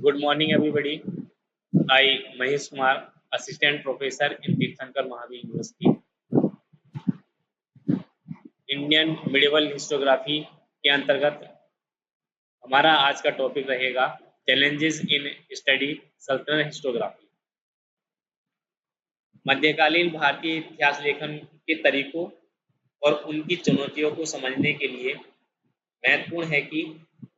Good morning, everybody. I, Mahesh Kumar, Assistant Professor in Tirthankar Mahavir University. Indian medieval historiography के अंतर्गत हमारा आज का टॉपिक रहेगा चैलेंजेस इन स्टडी सल्तनत हिस्टोग्राफी। मध्यकालीन भारतीय इतिहास लेखन के तरीकों और उनकी चुनौतियों को समझने के लिए महत्वपूर्ण है कि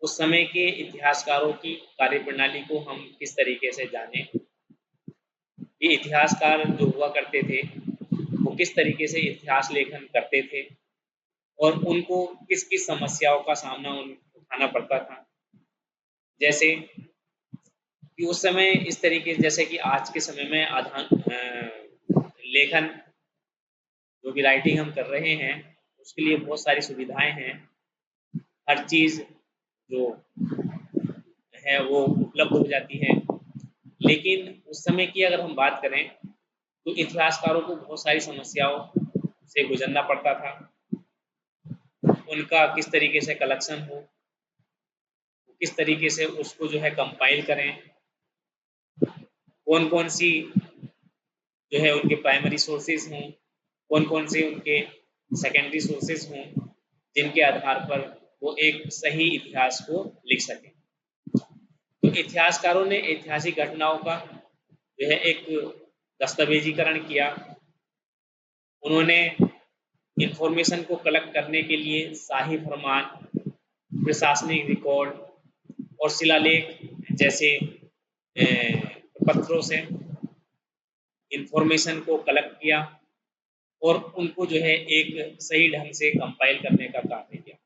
उस समय के इतिहासकारों की कार्यप्रणाली को हम किस तरीके से जानें। ये इतिहासकार जो हुआ करते थे वो किस तरीके से इतिहास लेखन करते थे और उनको किस किस समस्याओं का सामना उठाना पड़ता था। जैसे कि उस समय इस तरीके जैसे कि आज के समय में लेखन जो भी राइटिंग हम कर रहे हैं उसके लिए बहुत सारी सुविधाएं हैं। हर चीज़ जो है वो उपलब्ध हो जाती है, लेकिन उस समय की अगर हम बात करें तो इतिहासकारों को बहुत सारी समस्याओं से गुजरना पड़ता था। उनका किस तरीके से कलेक्शन हो, किस तरीके से उसको जो है कंपाइल करें, कौन कौन सी जो है उनके प्राइमरी सोर्सेज हों, कौन कौन से उनके सेकेंडरी सोर्सेज हों, जिनके आधार पर वो एक सही इतिहास को लिख सकें। तो इतिहासकारों ने ऐतिहासिक घटनाओं का जो है एक दस्तावेजीकरण किया। उन्होंने इंफॉर्मेशन को कलेक्ट करने के लिए शाही फरमान, प्रशासनिक रिकॉर्ड और शिलालेख जैसे पत्रों से इंफॉर्मेशन को कलेक्ट किया और उनको जो है एक सही ढंग से कंपाइल करने का कार्य किया।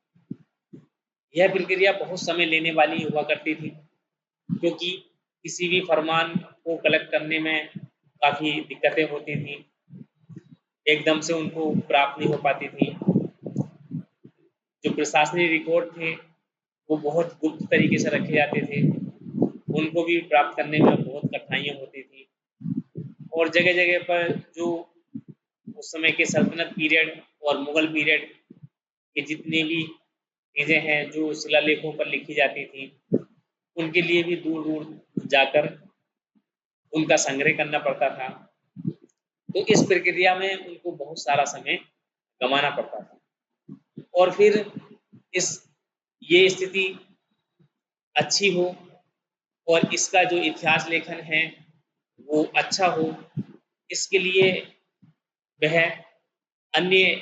यह प्रक्रिया बहुत समय लेने वाली हुआ करती थी, क्योंकि किसी भी फरमान को कलेक्ट करने में काफ़ी दिक्कतें होती थी, एकदम से उनको प्राप्त नहीं हो पाती थी। जो प्रशासनिक रिकॉर्ड थे वो बहुत गुप्त तरीके से रखे जाते थे, उनको भी प्राप्त करने में बहुत कठिनाइयाँ होती थी। और जगह जगह पर जो उस समय के सल्तनत पीरियड और मुगल पीरियड के जितनी भी चीज़ें हैं जो शिलालेखों पर लिखी जाती थी, उनके लिए भी दूर दूर जाकर उनका संग्रह करना पड़ता था। तो इस प्रक्रिया में उनको बहुत सारा समय गंवाना पड़ता था। और फिर ये स्थिति अच्छी हो और इसका जो इतिहास लेखन है वो अच्छा हो, इसके लिए वह अन्य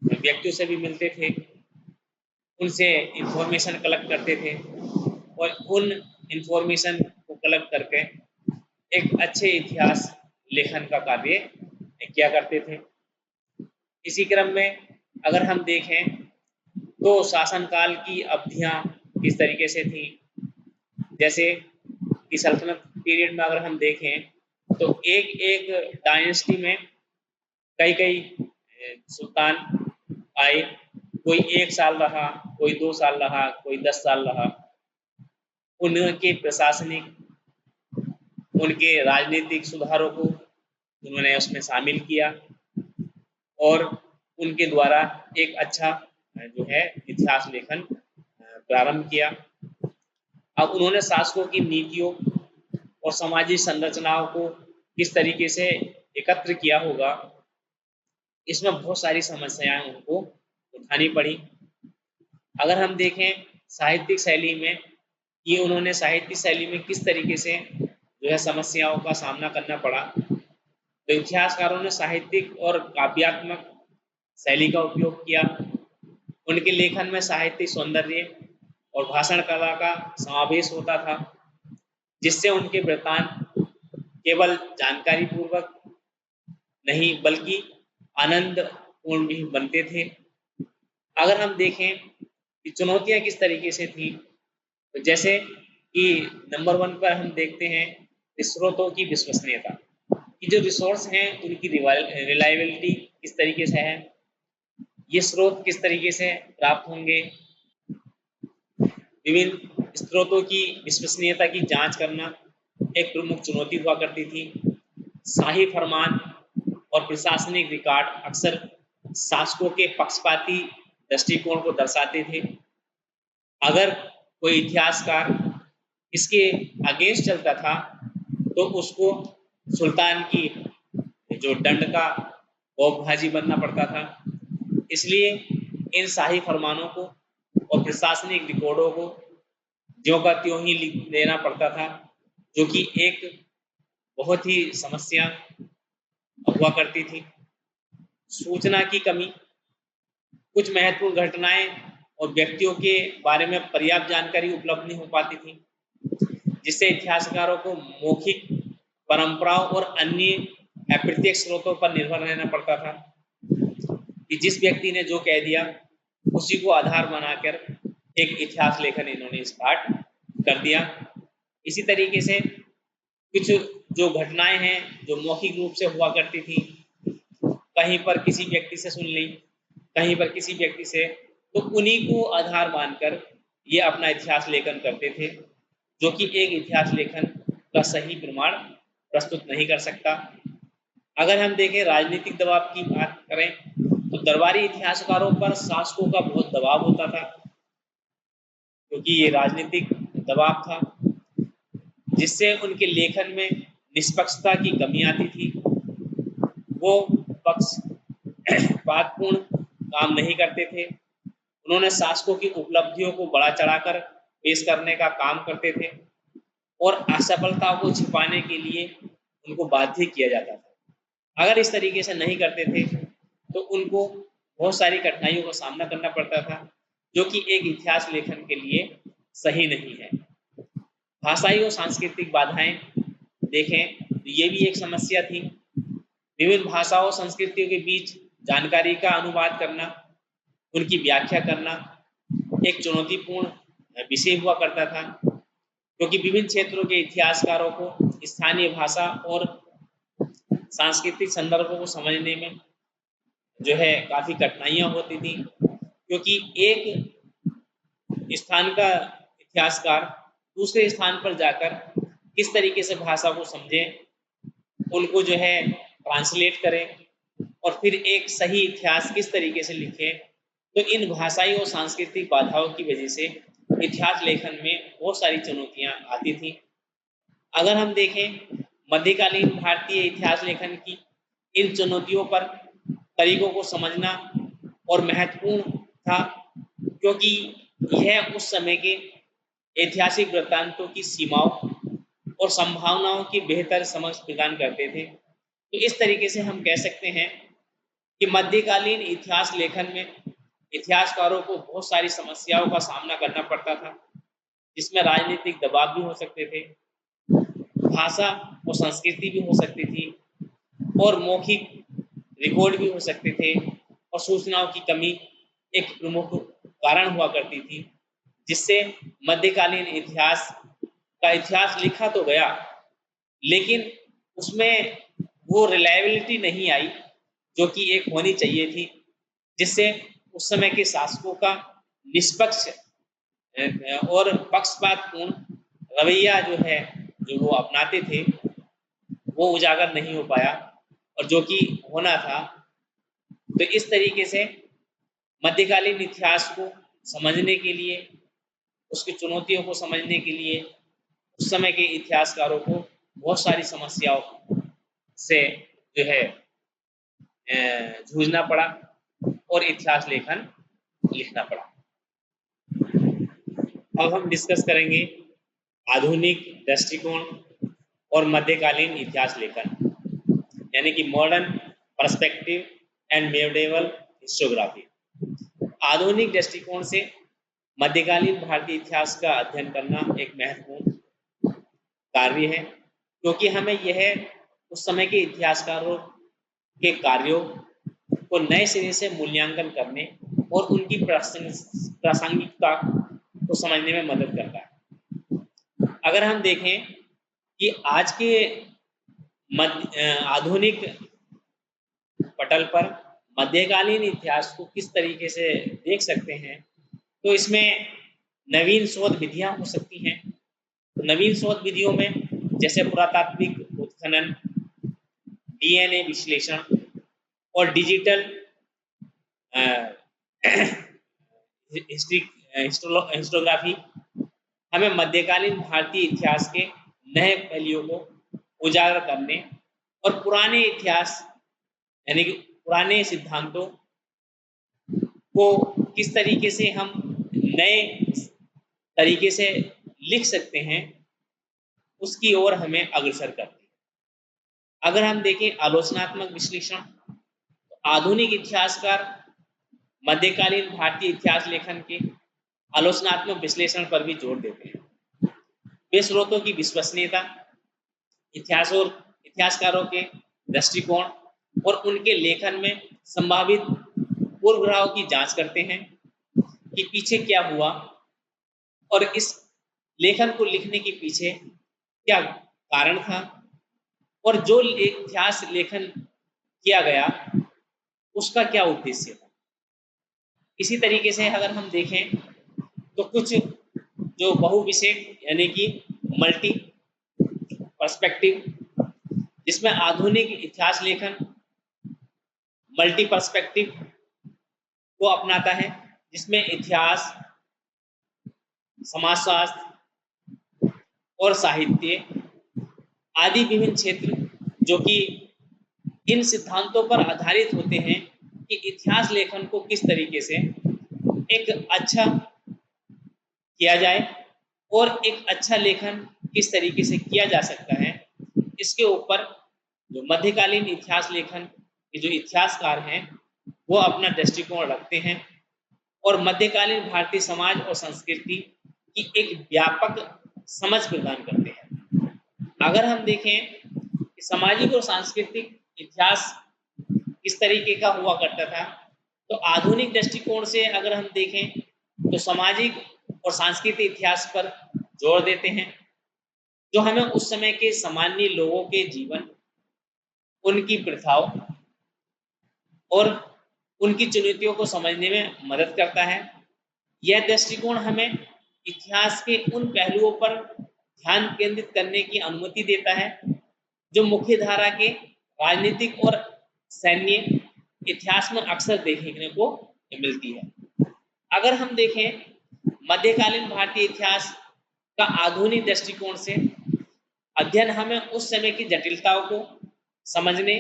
व्यक्तियों से भी मिलते थे, उनसे इंफॉर्मेशन कलेक्ट करते थे और उन इंफॉर्मेशन को कलेक्ट करके एक अच्छे इतिहास लेखन का कार्य किया करते थे। इसी क्रम में अगर हम देखें तो शासनकाल की अवधियां किस तरीके से थी। जैसे कि सल्तनत पीरियड में अगर हम देखें तो एक एक डायनेस्टी में कई कई सुल्तान आए, कोई 1 साल रहा, कोई 2 साल रहा, कोई 10 साल रहा। उनके प्रशासनिक, उनके राजनीतिक सुधारों को उन्होंने उसमें शामिल किया और उनके द्वारा एक अच्छा जो है इतिहास लेखन प्रारंभ किया। अब उन्होंने शासकों की नीतियों और सामाजिक संरचनाओं को किस तरीके से एकत्र किया होगा, इसमें बहुत सारी समस्याएं उनको उठानी पड़ी। अगर हम देखें साहित्यिक शैली में, ये उन्होंने साहित्यिक शैली में किस तरीके से जो है समस्याओं का सामना करना पड़ा, तो इतिहासकारों ने साहित्यिक और काव्यात्मक शैली का उपयोग किया। उनके लेखन में साहित्यिक सौंदर्य और भाषण कला का समावेश होता था, जिससे उनके वृत्तांत केवल जानकारी पूर्वक नहीं बल्कि आनंद पूर्ण भी बनते थे। अगर हम देखें कि चुनौतियां किस तरीके से थी, तो जैसे कि नंबर 1 पर हम देखते हैं स्रोतों की विश्वसनीयता, कि जो रिसोर्स हैं उनकी रिलायबिलिटी किस तरीके से है, ये स्रोत किस तरीके से प्राप्त होंगे। विभिन्न स्रोतों की विश्वसनीयता की जांच करना एक प्रमुख चुनौती हुआ करती थी। शाही फरमान और प्रशासनिक रिकॉर्ड अक्सर शासकों के पक्षपाती दृष्टिकोण को दर्शाते थे। अगर कोई इतिहासकार इसके अगेंस्ट चलता था तो उसको सुल्तान की जो दंड का भोगभाजी बनना पड़ता था। इसलिए इन शाही फरमानों को और प्रशासनिक रिकॉर्डों को ज्यों का त्यों ही लिख देना पड़ता था, जो कि एक बहुत ही समस्या हुआ करती थी। सूचना की कमी, कुछ महत्वपूर्ण घटनाएं और व्यक्तियों के बारे में पर्याप्त जानकारी उपलब्ध नहीं हो पाती थी, जिससे इतिहासकारों को मौखिक परंपराओं और अन्य अप्रत्यक्ष स्रोतों पर निर्भर रहना पड़ता था कि जिस व्यक्ति ने जो कह दिया उसी को आधार बनाकर एक इतिहास लेखन इन्होंने स्टार्ट कर दिया। इसी तरीके से कुछ जो घटनाएं हैं जो मौखिक रूप से हुआ करती थी, कहीं पर किसी व्यक्ति से सुन ली, कहीं पर किसी व्यक्ति से, तो उन्हीं को आधार मानकर ये अपना इतिहास लेखन करते थे, जो कि एक इतिहास लेखन का सही प्रमाण प्रस्तुत नहीं कर सकता। अगर हम देखें राजनीतिक दबाव की बात करें तो दरबारी इतिहासकारों पर शासकों का बहुत दबाव होता था, क्योंकि ये राजनीतिक दबाव था जिससे उनके लेखन में निष्पक्षता की कमी आती थी। वो पक्षपातपूर्ण काम नहीं करते थे। उन्होंने शासकों की उपलब्धियों को बढ़ा चढ़ाकर पेश करने का काम करते थे और असफलताओं को छिपाने के लिए उनको बाध्य किया जाता था। अगर इस तरीके से नहीं करते थे तो उनको बहुत सारी कठिनाइयों का सामना करना पड़ता था, जो कि एक इतिहास लेखन के लिए सही नहीं है। भाषाई और सांस्कृतिक बाधाएं देखें तो ये भी एक समस्या थी। विभिन्न भाषाओं और संस्कृतियों के बीच जानकारी का अनुवाद करना, उनकी व्याख्या करना एक चुनौतीपूर्ण विषय हुआ करता था, क्योंकि विभिन्न क्षेत्रों के इतिहासकारों को स्थानीय भाषा और सांस्कृतिक संदर्भों को समझने में जो है काफ़ी कठिनाइयाँ होती थी, क्योंकि एक स्थान का इतिहासकार दूसरे स्थान पर जाकर किस तरीके से भाषा को समझे, उनको जो है ट्रांसलेट करें और फिर एक सही इतिहास किस तरीके से लिखें, तो इन भाषाई और सांस्कृतिक बाधाओं की वजह से इतिहास लेखन में बहुत सारी चुनौतियां आती थी। अगर हम देखें मध्यकालीन भारतीय इतिहास लेखन की इन चुनौतियों पर तरीकों को समझना और महत्वपूर्ण था, क्योंकि यह उस समय के ऐतिहासिक वृत्तांतों की सीमाओं और संभावनाओं की बेहतर समझ प्रदान करते थे। तो इस तरीके से हम कह सकते हैं कि मध्यकालीन इतिहास लेखन में इतिहासकारों को बहुत सारी समस्याओं का सामना करना पड़ता था, जिसमें राजनीतिक दबाव भी हो सकते थे, भाषा और संस्कृति भी हो सकती थी, और मौखिक रिकॉर्ड भी हो सकते थे, और सूचनाओं की कमी एक प्रमुख कारण हुआ करती थी, जिससे मध्यकालीन इतिहास लिखा तो गया, लेकिन उसमें वो रिलायबिलिटी नहीं आई जो कि एक होनी चाहिए थी, जिससे उस समय के शासकों का निष्पक्ष और पक्षपातपूर्ण रवैया जो है जो वो अपनाते थे वो उजागर नहीं हो पाया, और जो कि होना था। तो इस तरीके से मध्यकालीन इतिहास को समझने के लिए, उसकी चुनौतियों को समझने के लिए उस समय के इतिहासकारों को बहुत सारी समस्याओं से जो है जूझना पड़ा और इतिहास लेखन लिखना पड़ा। अब हम डिस्कस करेंगे आधुनिक दृष्टिकोण और मध्यकालीन इतिहास लेखन, यानी कि modern perspective and medieval historiography. आधुनिक दृष्टिकोण से मध्यकालीन भारतीय इतिहास का अध्ययन करना एक महत्वपूर्ण कार्य है, क्योंकि हमें यह उस समय के इतिहासकारों के कार्यों को नए सिरे से मूल्यांकन करने और उनकी प्रासंगिकता को समझने में मदद करता है। अगर हम देखें कि आज के आधुनिक पटल पर मध्यकालीन इतिहास को किस तरीके से देख सकते हैं, तो इसमें नवीन शोध विधियां हो सकती हैं। नवीन शोध विधियों में जैसे पुरातात्विक उत्खनन, डीएनए विश्लेषण और डिजिटल हिस्टोग्राफी हमें मध्यकालीन भारतीय इतिहास के नए पहलुओं को उजागर करने और पुराने इतिहास यानी कि पुराने सिद्धांतों को किस तरीके से हम नए तरीके से लिख सकते हैं, उसकी ओर हमें अग्रसर करती है। अगर हम देखें आलोचनात्मक विश्लेषण, तो आधुनिक इतिहासकार मध्यकालीन भारतीय इतिहास लेखन के आलोचनात्मक विश्लेषण पर भी जोर देते हैं। वे स्रोतों की विश्वसनीयता, इतिहास और इतिहासकारों के दृष्टिकोण और उनके लेखन में संभावित पूर्वग्रहों की जांच करते हैं कि पीछे क्या हुआ और इस लेखन को लिखने के पीछे क्या कारण था और जो इतिहास लेखन किया गया उसका क्या उद्देश्य था। इसी तरीके से अगर हम देखें तो कुछ जो बहुविषयक यानी कि मल्टी पर्सपेक्टिव, जिसमें आधुनिक इतिहास लेखन मल्टी पर्सपेक्टिव को अपनाता है, जिसमें इतिहास, समाजशास्त्र और साहित्य आदि विभिन्न क्षेत्र जो कि इन सिद्धांतों पर आधारित होते हैं कि इतिहास लेखन को किस तरीके से एक अच्छा किया जाए और एक अच्छा लेखन किस तरीके से किया जा सकता है, इसके ऊपर जो मध्यकालीन इतिहास लेखन के जो इतिहासकार हैं वो अपना दृष्टिकोण रखते हैं और मध्यकालीन भारतीय समाज और संस्कृति की एक व्यापक समझ प्रदान करते हैं। अगर हम देखें कि सामाजिक और सांस्कृतिक इतिहास किस तरीके का हुआ करता था, तो आधुनिक दृष्टिकोण से अगर हम देखें तो सामाजिक और सांस्कृतिक इतिहास पर जोर देते हैं, जो हमें उस समय के सामान्य लोगों के जीवन, उनकी प्रथाओं और उनकी चुनौतियों को समझने में मदद करता है। यह दृष्टिकोण हमें इतिहास के उन पहलुओं पर ध्यान केंद्रित करने की अनुमति देता है जो मुख्य धारा के राजनीतिक और सैन्य इतिहास में अक्सर देखने को मिलती है। अगर हम देखें मध्यकालीन भारतीय इतिहास का आधुनिक दृष्टिकोण से अध्ययन हमें उस समय की जटिलताओं को समझने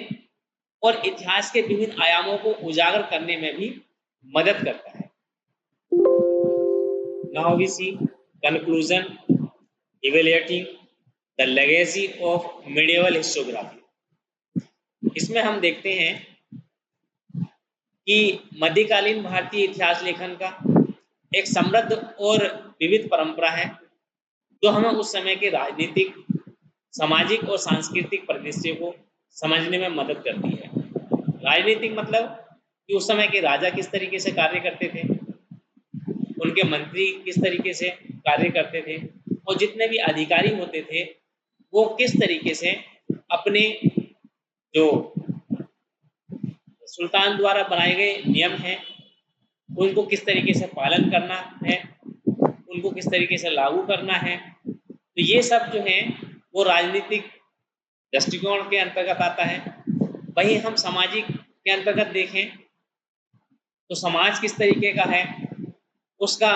और इतिहास के विभिन्न आयामों को उजागर करने में भी मदद करता है। Now we see conclusion evaluating the legacy of medieval historiography. इसमें हम देखते हैं कि मध्यकालीन भारतीय इतिहास लेखन का एक समृद्ध और विविध परंपरा है जो हमें उस समय के राजनीतिक, सामाजिक और सांस्कृतिक परिदृश्य को समझने में मदद करती है। राजनीतिक मतलब कि उस समय के राजा किस तरीके से कार्य करते थे, उनके मंत्री किस तरीके से कार्य करते थे और जितने भी अधिकारी होते थे वो किस तरीके से अपने जो सुल्तान द्वारा बनाए गए नियम हैं उनको किस तरीके से पालन करना है, उनको किस तरीके से लागू करना है। तो ये सब जो है वो राजनीतिक दृष्टिकोण के अंतर्गत आता है। वहीं हम सामाजिक के अंतर्गत देखें तो समाज किस तरीके का है, उसका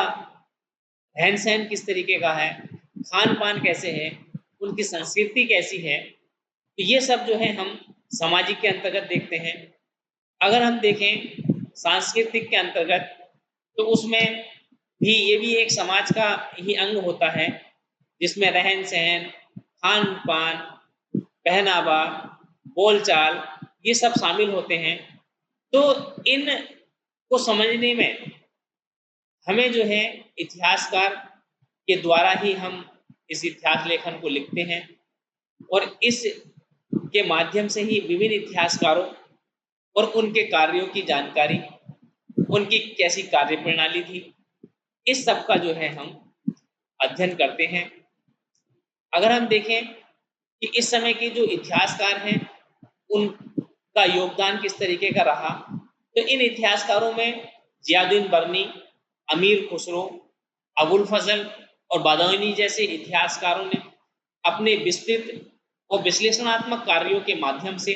रहन सहन किस तरीके का है, खान पान कैसे है, उनकी संस्कृति कैसी है, तो ये सब जो है हम सामाजिक के अंतर्गत देखते हैं। अगर हम देखें सांस्कृतिक के अंतर्गत तो उसमें भी ये भी एक समाज का ही अंग होता है जिसमें रहन सहन, खान पान, पहनावा, बोलचाल ये सब शामिल होते हैं। तो इन को समझने में हमें जो है इतिहासकार के द्वारा ही हम इस इतिहास लेखन को लिखते हैं और इस के माध्यम से ही विभिन्न इतिहासकारों और उनके कार्यों की जानकारी, उनकी कैसी कार्य प्रणाली थी, इस सब का जो है हम अध्ययन करते हैं। अगर हम देखें कि इस समय के जो इतिहासकार हैं उनका योगदान किस तरीके का रहा, तो इन इतिहासकारों में जियाउद्दीन बर्नी, अमीर खुसरो, अबुल फजल और बदायूनी जैसे इतिहासकारों ने अपने विस्तृत और विश्लेषणात्मक कार्यों के माध्यम से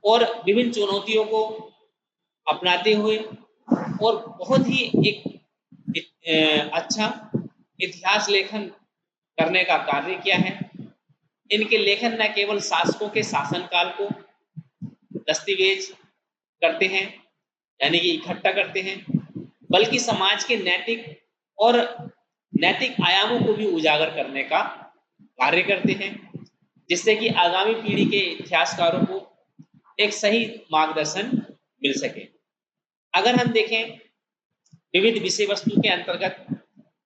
और विभिन्न चुनौतियों को अपनाते हुए और बहुत ही एक अच्छा इतिहास लेखन करने का कार्य किया है। इनके लेखन न केवल शासकों के शासनकाल को दस्तावेज करते हैं, यानी कि इकट्ठा करते हैं, बल्कि समाज के और नैतिक आयामों को भी उजागर करने का कार्य करते हैं, जिससे कि आगामी पीढ़ी के इतिहासकारों को एक सही मार्गदर्शन मिल सके। अगर हम देखें विविध विषय वस्तु के अंतर्गत,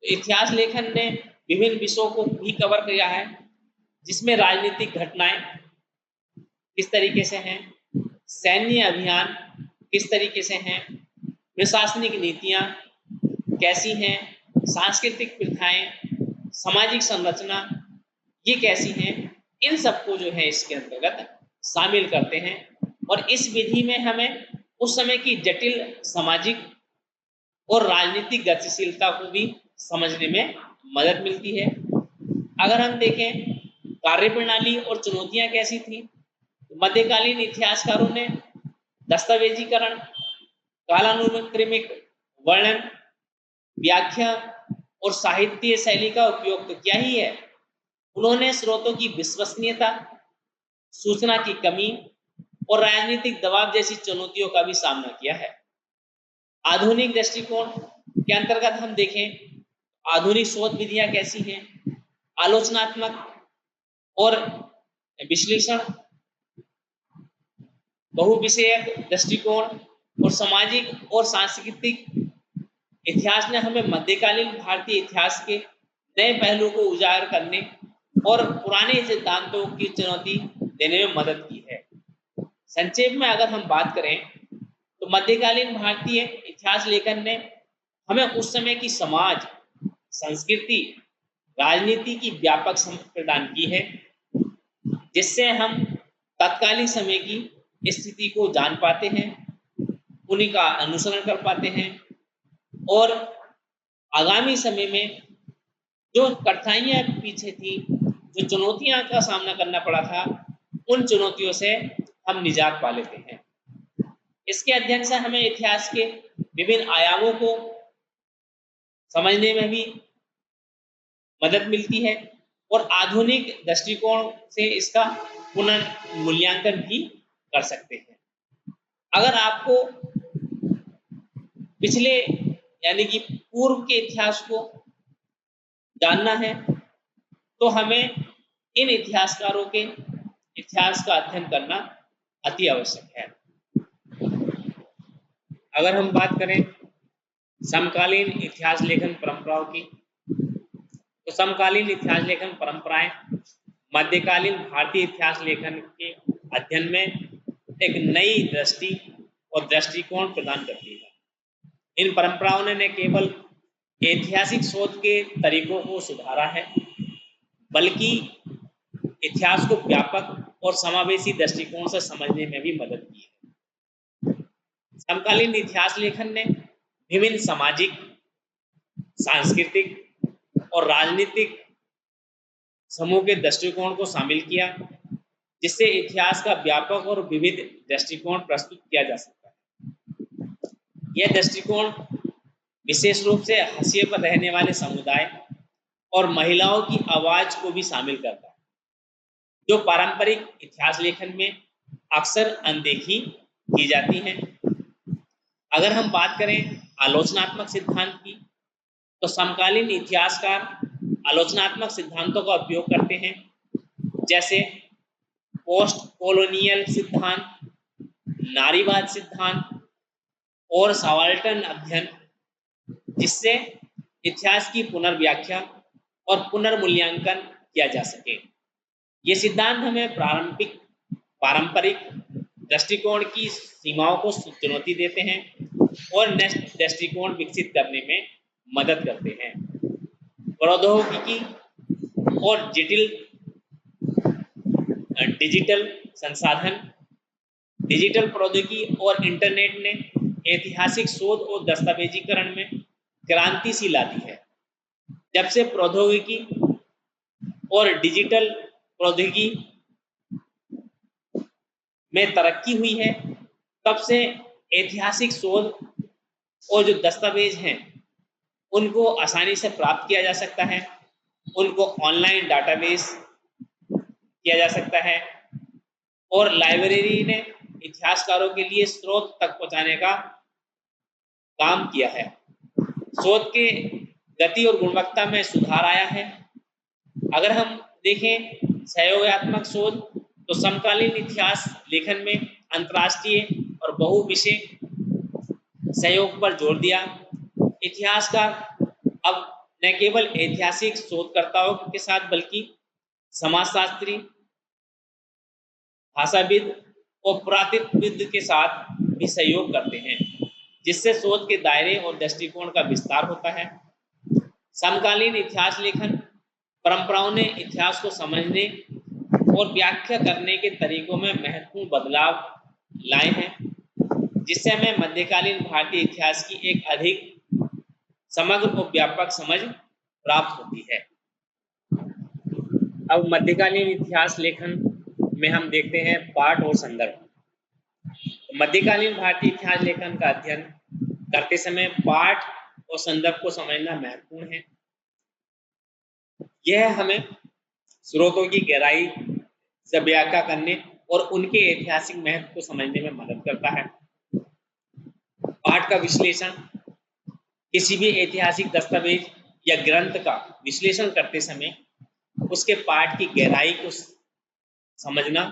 इतिहास लेखन ने विभिन्न विषयों को भी कवर किया है, जिसमें राजनीतिक घटनाएं किस तरीके से हैं, सैन्य अभियान किस तरीके से हैं, प्रशासनिक नीतियां कैसी हैं, सांस्कृतिक प्रथाएं, सामाजिक संरचना ये कैसी हैं, इन सबको जो है इसके अंतर्गत शामिल करते हैं। और इस विधि में हमें उस समय की जटिल सामाजिक और राजनीतिक गतिशीलता को भी समझने में मदद मिलती है। अगर हम देखें कार्यप्रणाली और चुनौतियां कैसी थी, मध्यकालीन इतिहासकारों ने दस्तावेजीकरण, कालानुक्रमिक वर्णन, व्याख्या और साहित्य शैली का उपयोग तो किया ही है, उन्होंने स्रोतों की विश्वसनीयता, सूचना की कमी और राजनीतिक दबाव जैसी चुनौतियों का भी सामना किया है। आधुनिक दृष्टिकोण के अंतर्गत हम देखें, आधुनिक शोध विधियां कैसी हैं, आलोचनात्मक और विश्लेषण, बहुविषयक दृष्टिकोण और सामाजिक और सांस्कृतिक इतिहास ने हमें मध्यकालीन भारतीय इतिहास के नए पहलू को उजागर करने और पुराने सिद्धांतों की चुनौती देने में मदद की है। संक्षेप में अगर हम बात करें तो मध्यकालीन भारतीय इतिहास लेखन ने हमें उस समय की समाज, संस्कृति, राजनीति की व्यापक समझ प्रदान की है, जिससे हम तत्कालीन समय की स्थिति को जान पाते हैं, उन्हीं का अनुसरण कर पाते हैं और आगामी समय में जो कठिनाइयां पीछे थी, जो चुनौतियां का सामना करना पड़ा था, उन चुनौतियों से हम निजात पा लेते हैं। इसके अध्ययन से हमें इतिहास के विभिन्न आयामों को समझने में भी मदद मिलती है और आधुनिक दृष्टिकोण से इसका पुनर्मूल्यांकन भी कर सकते हैं। अगर आपको पिछले यानी कि पूर्व के इतिहास को जानना है तो हमें इन इतिहासकारों के इतिहास का अध्ययन करना अति आवश्यक है। अगर हम बात करें समकालीन इतिहास लेखन परंपराओं की, तो समकालीन इतिहास लेखन परंपराएं मध्यकालीन भारतीय इतिहास लेखन के अध्ययन में एक नई दृष्टि और दृष्टिकोण प्रदान करती है। इन परंपराओं ने न केवल ऐतिहासिक शोध के तरीकों को सुधारा है, बल्कि इतिहास को व्यापक और समावेशी दृष्टिकोण से समझने में भी मदद की है। समकालीन इतिहास लेखन ने विभिन्न सामाजिक, सांस्कृतिक और राजनीतिक समूह के दृष्टिकोण को शामिल किया, जिससे इतिहास का व्यापक और विविध दृष्टिकोण प्रस्तुत किया जा सकता है। यह दृष्टिकोण विशेष रूप से हाशिए पर रहने वाले समुदाय और महिलाओं की आवाज को भी शामिल करता है, जो पारंपरिक इतिहास लेखन में अक्सर अनदेखी की जाती हैं। अगर हम बात करें आलोचनात्मक सिद्धांत की, तो समकालीन इतिहासकार आलोचनात्मक सिद्धांतों का उपयोग करते हैं, जैसे पोस्ट कॉलोनियल सिद्धांत, नारीवाद सिद्धांत और सबाल्टर्न अध्ययन, जिससे इतिहास की पुनर्व्याख्या और पुनर्मूल्यांकन किया जा सके। ये सिद्धांत हमें पारंपरिक दृष्टिकोण की सीमाओं को चुनौती देते हैं और नए दृष्टिकोण विकसित करने में मदद करते हैं। प्रौद्योगिकी और डिजिटल संसाधन, डिजिटल प्रौद्योगिकी और इंटरनेट ने ऐतिहासिक शोध और दस्तावेजीकरण में क्रांति सी ला दी है। जब से प्रौद्योगिकी और डिजिटल प्रौद्योगिकी में तरक्की हुई है, तब से ऐतिहासिक शोध और जो दस्तावेज हैं उनको आसानी से प्राप्त किया जा सकता है, उनको ऑनलाइन डाटाबेस किया जा सकता है और लाइब्रेरी ने इतिहासकारों के लिए स्रोत तक पहुंचाने का काम किया है। शोध के गति और गुणवत्ता में सुधार आया है। अगर हम देखें सहयोगात्मक शोध तो समकालीन इतिहास लेखन में अंतर्राष्ट्रीय और बहुविषय सहयोग पर जोर दिया। इतिहासकार अब न केवल ऐतिहासिक शोधकर्ताओं के साथ बल्कि समाजशास्त्री, भाषाविद और पुरातत्वविद के साथ भी सहयोग करते हैं, जिससे शोध के दायरे और दृष्टिकोण का विस्तार होता है। समकालीन इतिहास लेखन परंपराओं ने इतिहास को समझने और व्याख्या करने के तरीकों में महत्वपूर्ण बदलाव लाए हैं, जिससे हमें मध्यकालीन भारतीय इतिहास की एक अधिक समग्र और व्यापक समझ प्राप्त होती है। अब मध्यकालीन इतिहास लेखन में हम देखते हैं पाठ और संदर्भ। मध्यकालीन भारतीय इतिहास लेखन का अध्ययन करते समय पाठ और संदर्भ को समझना महत्वपूर्ण है। यह हमें स्रोतों की गहराई से व्याख्या करने और उनके ऐतिहासिक महत्व को समझने में मदद करता है। पाठ का विश्लेषण किसी भी ऐतिहासिक दस्तावेज या ग्रंथ का विश्लेषण करते समय उसके पाठ की गहराई को समझना,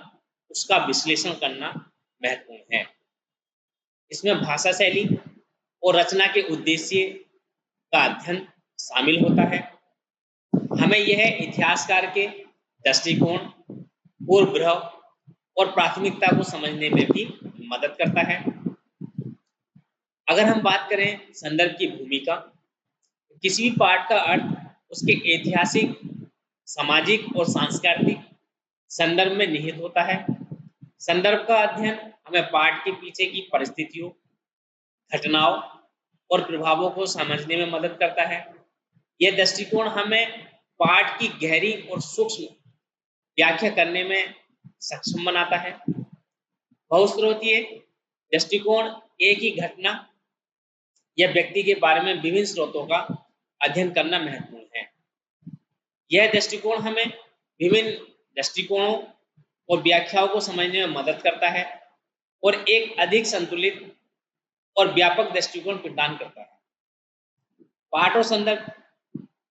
उसका विश्लेषण करना महत्वपूर्ण है। इसमें भाषा शैली और रचना के उद्देश्य का अध्ययन शामिल होता है। हमें यह इतिहासकार के दृष्टिकोण, पूर्वग्रह और प्राथमिकता को समझने में भी मदद करता है। अगर हम बात करें संदर्भ की भूमिका, किसी भी पाठ का अर्थ उसके ऐतिहासिक, सामाजिक और सांस्कृतिक संदर्भ में निहित होता है। संदर्भ का अध्ययन हमें पाठ के पीछे की परिस्थितियों, घटनाओं और प्रभावों को समझने में मदद करता है। यह दृष्टिकोण हमें पाठ की गहरी और सूक्ष्म व्याख्या करने में सक्षम बनाता है। बहुस्रोतीय दृष्टिकोण एक ही घटना या व्यक्ति के बारे में विभिन्न स्रोतों का अध्ययन करना महत्वपूर्ण है। यह दृष्टिकोण हमें विभिन्न दृष्टिकोणों और व्याख्याओं को समझने में मदद करता है और एक अधिक संतुलित और व्यापक दृष्टिकोण प्रदान करता है। पाठ और संदर्भ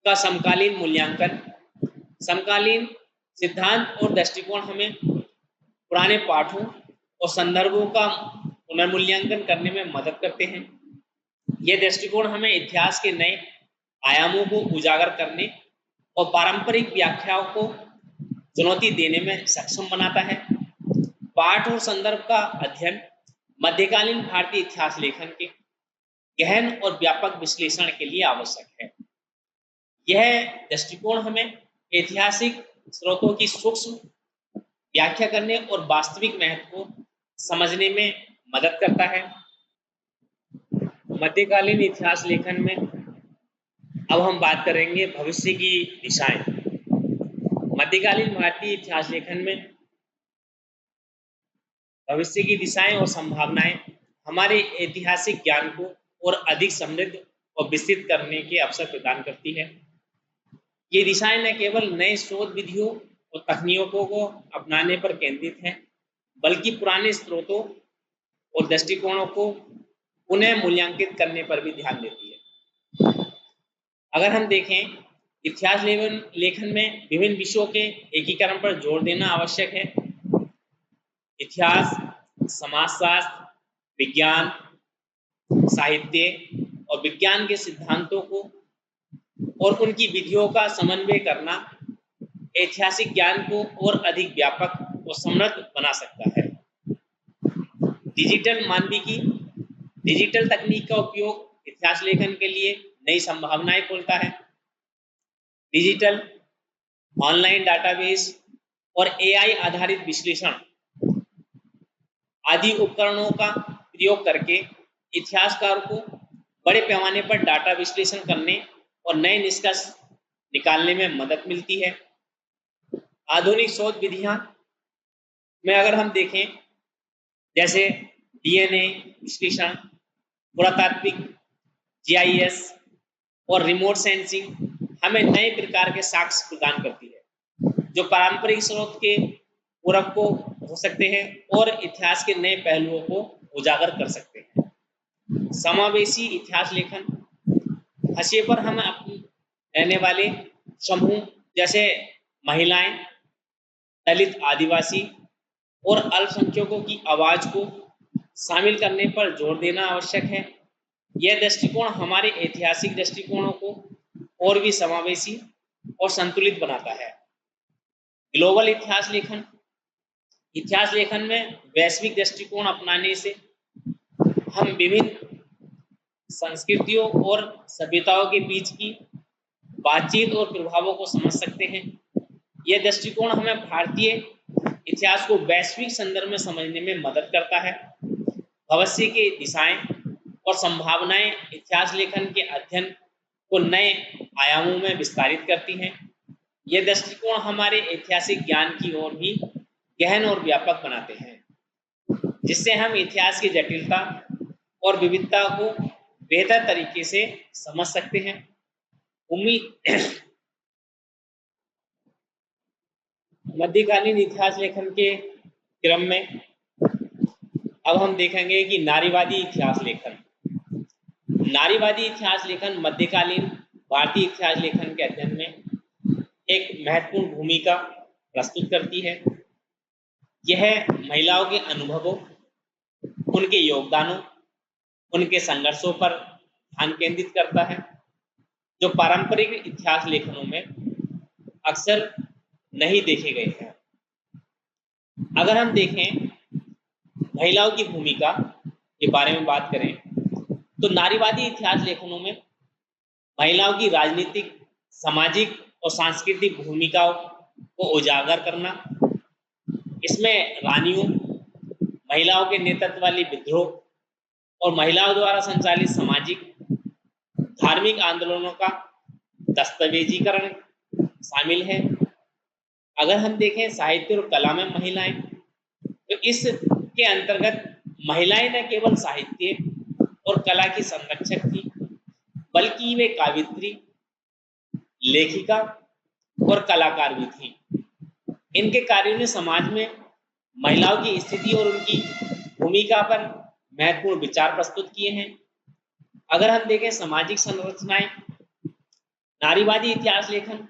का समकालीन मूल्यांकन, समकालीन सिद्धांत और दृष्टिकोण हमें पुराने पाठों और संदर्भों का पुनर्मूल्यांकन करने में मदद करते हैं। यह दृष्टिकोण हमें इतिहास के नए आयामों को उजागर करने और पारंपरिक व्याख्याओं को चुनौती देने में सक्षम बनाता है। पाठ और संदर्भ का अध्ययन मध्यकालीन भारतीय इतिहास लेखन के गहन और व्यापक विश्लेषण के लिए आवश्यक है। यह दृष्टिकोण हमें ऐतिहासिक स्रोतों की सूक्ष्म व्याख्या करने और वास्तविक महत्व को समझने में मदद करता है। मध्यकालीन इतिहास लेखन में अब हम बात करेंगे भविष्य की दिशाएं। मध्यकालीन भारतीय इतिहास लेखन में भविष्य की दिशाएं और संभावनाएं हमारे ऐतिहासिक ज्ञान को और अधिक समृद्ध और विस्तृत करने के अवसर प्रदान करती है। ये दिशाएं न केवल नए शोध विधियों और तकनीकों को अपनाने पर केंद्रित हैं, बल्कि पुराने स्रोतों और दृष्टिकोणों को पुनः मूल्यांकित करने पर भी ध्यान देती है। अगर हम देखें इतिहास लेखन में विभिन्न विषयों के एकीकरण पर जोर देना आवश्यक है। इतिहास, समाजशास्त्र, विज्ञान, साहित्य और विज्ञान के सिद्धांतों को और उनकी विधियों का समन्वय करना ऐतिहासिक ज्ञान को और अधिक व्यापक और समृद्ध बना सकता है। डिजिटल मानविकी, डिजिटल तकनीक का उपयोग इतिहास लेखन के लिए नई संभावनाएं खोलता है। डिजिटल, ऑनलाइन डाटाबेस और एआई आधारित विश्लेषण आदि उपकरणों का प्रयोग करके इतिहासकार को बड़े पैमाने पर डाटा विश्लेषण करने और नए निष्कर्ष निकालने में मदद मिलती है। आधुनिक शोध विधियां में अगर हम देखें जैसे डीएनए विश्लेषण, पुरातात्विक, जीआईएस, और रिमोट सेंसिंग हमें नए प्रकार के साक्ष्य प्रदान करती है जो पारंपरिक स्रोत के पूरक को हो सकते हैं और इतिहास के नए पहलुओं को उजागर कर सकते हैं। समावेशी इतिहास लेखन हाशिए पर हम अपने रहने वाले समूह जैसे महिलाएं, दलित, आदिवासी और अल्पसंख्यकों की आवाज को शामिल करने पर जोर देना आवश्यक है। यह दृष्टिकोण हमारे ऐतिहासिक दृष्टिकोणों को और भी समावेशी और संतुलित बनाता है। ग्लोबल इतिहास लेखन में वैश्विक दृष्टिकोण अपनाने से हम विभिन्न संस्कृतियों और सभ्यताओं के बीच की बातचीत और प्रभावों को समझ सकते हैं। यह दृष्टिकोण हमें भारतीय इतिहास को वैश्विक संदर्भ में समझने में मदद करता है। भविष्य की दिशाएं और संभावनाएं इतिहास लेखन के अध्ययन को नए आयामों में विस्तारित करती हैं। यह दृष्टिकोण हमारे ऐतिहासिक ज्ञान की ओर भी गहन और व्यापक बनाते हैं, जिससे हम इतिहास की जटिलता और विविधता को बेहतर तरीके से समझ सकते हैं। उम्मीद मध्यकालीन इतिहास लेखन के क्रम में अब हम देखेंगे कि नारीवादी इतिहास लेखन। नारीवादी इतिहास लेखन मध्यकालीन भारतीय इतिहास लेखन के अध्ययन में एक महत्वपूर्ण भूमिका प्रस्तुत करती है। यह महिलाओं के अनुभवों, उनके योगदानों, उनके संघर्षों पर ध्यान केंद्रित करता है, जो पारंपरिक इतिहास लेखनों में अक्सर नहीं देखे गए हैं। अगर हम देखें महिलाओं की भूमिका के बारे में बात करें तो नारीवादी इतिहास लेखनों में महिलाओं की राजनीतिक, सामाजिक और सांस्कृतिक भूमिकाओं को उजागर करना, इसमें रानियों, महिलाओं के नेतृत्व वाली विद्रोह और महिलाओं द्वारा संचालित सामाजिक धार्मिक आंदोलनों का दस्तावेजीकरण शामिल है। अगर हम देखें साहित्य और कला में महिलाएं, तो इसके अंतर्गत महिलाएं न केवल साहित्य और कला की संरक्षक थी, बल्कि वे काव्यत्री, लेखिका और कलाकार भी थी। इनके कार्यों ने समाज में महिलाओं की स्थिति और उनकी भूमिका पर महत्वपूर्ण विचार प्रस्तुत किए हैं। अगर हम देखें सामाजिक संरचनाएं, नारीवादी इतिहास लेखन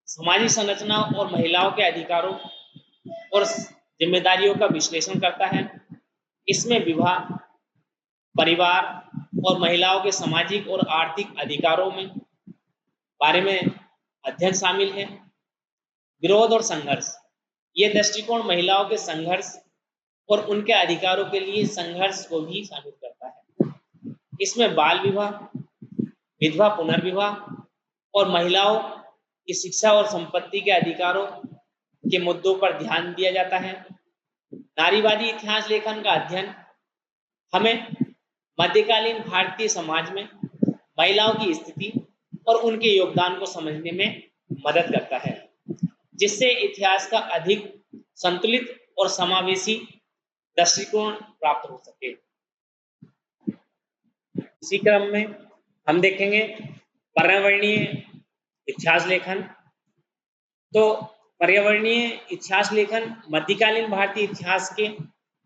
सामाजिक संरचना और महिलाओं के अधिकारों और जिम्मेदारियों का विश्लेषण करता है। इसमें विवाह, परिवार और महिलाओं के सामाजिक और आर्थिक अधिकारों में बारे में अध्ययन शामिल है। विरोध और संघर्ष, ये दृष्टिकोण महिलाओं के संघर्ष और उनके अधिकारों के लिए संघर्ष को भी शामिल करता है। इसमें बाल विवाह, विधवा पुनर्विवाह और महिलाओं की शिक्षा और संपत्ति के अधिकारों के मुद्दों पर ध्यान दिया जाता है। नारीवादी इतिहास लेखन का अध्ययन हमें मध्यकालीन भारतीय समाज में महिलाओं की स्थिति और उनके योगदान को समझने में मदद करता है, जिससे इतिहास का अधिक संतुलित और समावेशी दृष्टिकोण प्राप्त हो सके। इसी क्रम में हम देखेंगे पर्यावरणीय इतिहास लेखन। तो पर्यावरणीय इतिहास लेखन मध्यकालीन भारतीय इतिहास के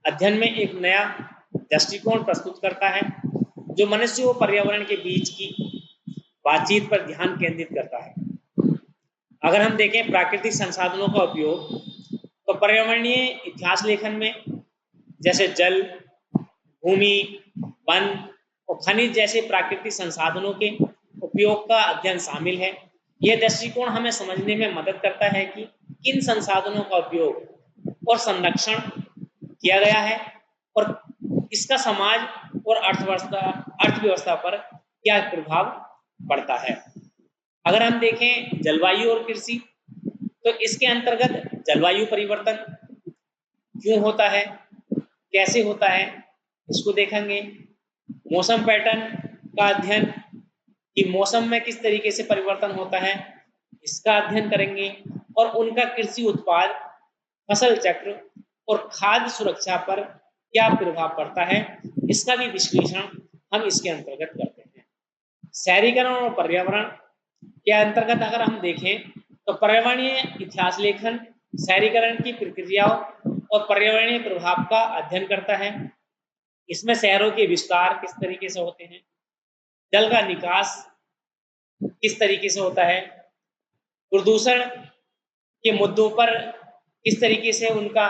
अध्ययन में एक नया दृष्टिकोण प्रस्तुत करता है, जो मनुष्य और पर्यावरण के बीच की बातचीत पर ध्यान केंद्रित करता है। अगर हम देखें प्राकृतिक संसाधनों का उपयोग, तो पर्यावरणीय इतिहास लेखन में जैसे जल, भूमि, वन और खनिज जैसे प्राकृतिक संसाधनों के उपयोग का अध्ययन शामिल है। यह दृष्टिकोण हमें समझने में मदद करता है कि किन संसाधनों का उपयोग और संरक्षण किया गया है और इसका समाज और अर्थव्यवस्था पर क्या प्रभाव पड़ता है। अगर हम देखें जलवायु और कृषि, तो इसके अंतर्गत जलवायु परिवर्तन क्यों होता है, कैसे होता है, इसको देखेंगे। मौसम पैटर्न का अध्ययन कि मौसम में किस तरीके से परिवर्तन होता है, इसका अध्ययन करेंगे और उनका कृषि उत्पाद, फसल चक्र और खाद्य सुरक्षा पर क्या प्रभाव पड़ता है, इसका भी विश्लेषण हम इसके अंतर्गत करते हैं। शहरीकरण और पर्यावरण के अंतर्गत अगर हम देखें तो पर्यावरणीय इतिहास लेखन शहरीकरण की प्रक्रियाओं और पर्यावरणीय प्रभाव का अध्ययन करता है। इसमें शहरों के विस्तार किस तरीके से होते हैं, जल का निकास किस तरीके से होता है, प्रदूषण के मुद्दों पर किस तरीके से उनका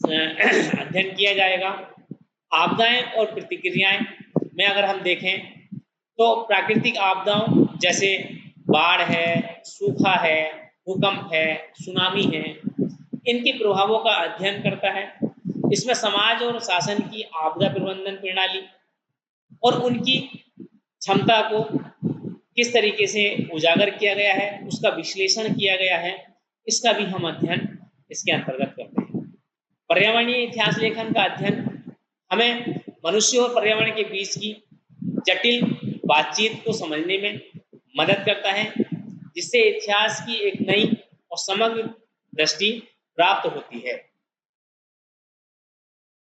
अध्ययन किया जाएगा। आपदाएं और प्रतिक्रियाएं में अगर हम देखें तो प्राकृतिक आपदाओं जैसे बाढ़ है, सूखा है, भूकंप है, सुनामी है, इनके प्रभावों का अध्ययन करता है। इसमें समाज और शासन की आपदा प्रबंधन प्रणाली और उनकी क्षमता को किस तरीके से उजागर किया गया है, उसका विश्लेषण किया गया है, इसका भी हम अध्ययन इसके अंतर्गत करते हैं। पर्यावरणीय इतिहास लेखन का अध्ययन हमें मनुष्य और पर्यावरण के बीच की जटिल बातचीत को समझने में मदद करता है, जिससे इतिहास की एक नई और समग्र दृष्टि प्राप्त होती है।